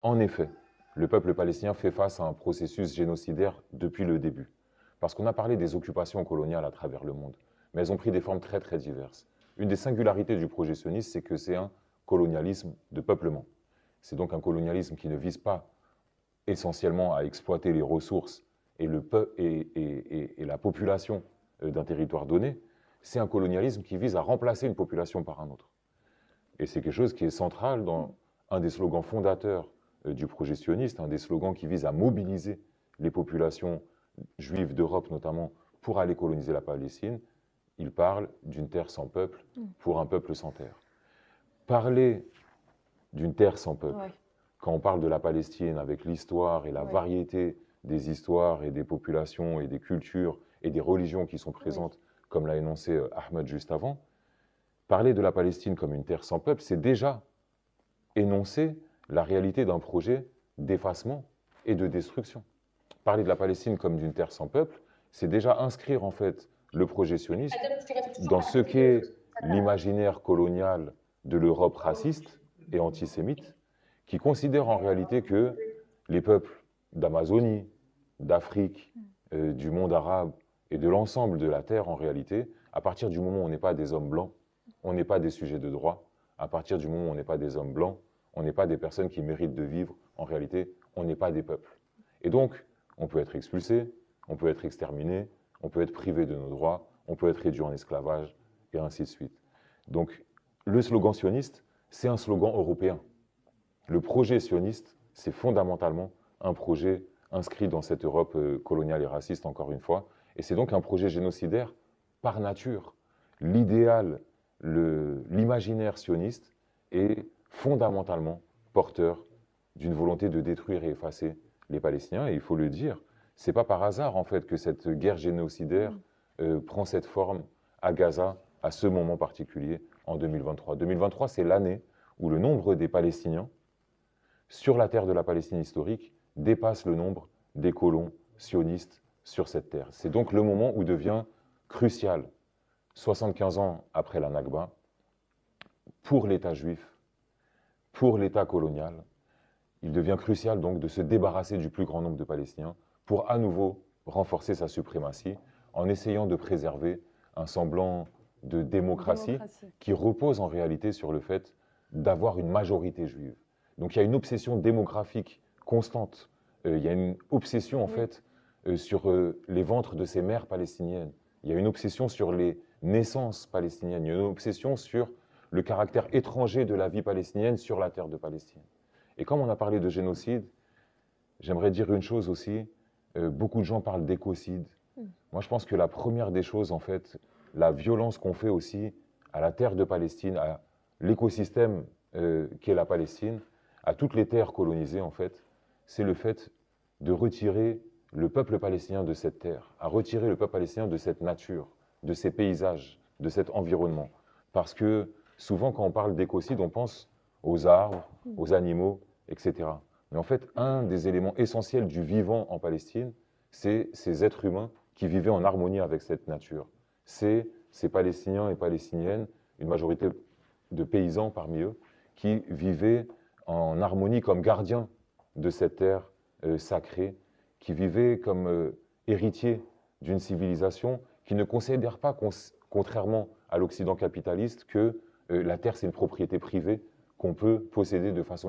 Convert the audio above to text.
En effet, le peuple palestinien fait face à un processus génocidaire depuis le début. Parce qu'on a parlé des occupations coloniales à travers le monde, mais elles ont pris des formes très très diverses. Une des singularités du projet sioniste, c'est que c'est un colonialisme de peuplement. C'est donc un colonialisme qui ne vise pas essentiellement à exploiter les ressources et, et la population d'un territoire donné. C'est un colonialisme qui vise à remplacer une population par un autre. Et c'est quelque chose qui est central dans un des slogans fondateurs du projet sioniste, un des slogans qui vise à mobiliser les populations juives d'Europe notamment pour aller coloniser la Palestine. Il parle d'une terre sans peuple pour un peuple sans terre. Parler d'une terre sans peuple, quand on parle de la Palestine avec l'histoire et la variété des histoires et des populations et des cultures et des religions qui sont présentes, comme l'a énoncé Ahmed juste avant, parler de la Palestine comme une terre sans peuple, c'est déjà énoncer la réalité d'un projet d'effacement et de destruction. Parler de la Palestine comme d'une terre sans peuple, c'est déjà inscrire en fait le projet sioniste dans ce qu'est l'imaginaire colonial de l'Europe raciste et antisémite, qui considère en réalité que les peuples d'Amazonie, d'Afrique, du monde arabe et de l'ensemble de la Terre en réalité, à partir du moment où on n'est pas des hommes blancs, on n'est pas des sujets de droit. À partir du moment où on n'est pas des hommes blancs, on n'est pas des personnes qui méritent de vivre. En réalité, on n'est pas des peuples. Et donc, on peut être expulsé, on peut être exterminé, on peut être privé de nos droits, on peut être réduit en esclavage, et ainsi de suite. Donc, le slogan sioniste, c'est un slogan européen. Le projet sioniste, c'est fondamentalement un projet inscrit dans cette Europe coloniale et raciste, encore une fois. Et c'est donc un projet génocidaire par nature. L'idéal, l'imaginaire sioniste est fondamentalement porteur d'une volonté de détruire et effacer les Palestiniens. Et il faut le dire, c'est pas par hasard en fait que cette guerre génocidaire prend cette forme à Gaza à ce moment particulier en 2023. 2023, c'est l'année où le nombre des Palestiniens sur la terre de la Palestine historique dépasse le nombre des colons sionistes sur cette terre. C'est donc le moment où devient crucial, 75 ans après la Nakba, pour l'État juif, pour l'État colonial, il devient crucial donc de se débarrasser du plus grand nombre de Palestiniens pour à nouveau renforcer sa suprématie en essayant de préserver un semblant de démocratie qui repose en réalité sur le fait d'avoir une majorité juive. Donc il y a une obsession démographique constante, il y a une obsession en fait sur les ventres de ces mères palestiniennes, il y a une obsession sur les naissances palestiniennes, il y a une obsession sur le caractère étranger de la vie palestinienne sur la terre de Palestine. Et comme on a parlé de génocide, j'aimerais dire une chose aussi, beaucoup de gens parlent d'écocide. Moi je pense que la première des choses en fait, la violence qu'on fait aussi à la terre de Palestine, à l'écosystème qu'est la Palestine, à toutes les terres colonisées en fait, c'est le fait de retirer le peuple palestinien de cette terre, à retirer le peuple palestinien de cette nature, de ces paysages, de cet environnement. Parce que souvent quand on parle d'écocide, on pense aux arbres, aux animaux, etc. Mais en fait, un des éléments essentiels du vivant en Palestine, c'est ces êtres humains qui vivaient en harmonie avec cette nature. C'est ces Palestiniens et Palestiniennes, une majorité de paysans parmi eux, qui vivaient en harmonie comme gardiens de cette terre sacrée, qui vivaient comme héritiers d'une civilisation qui ne considère pas, contrairement à l'Occident capitaliste, que la terre c'est une propriété privée qu'on peut posséder de façon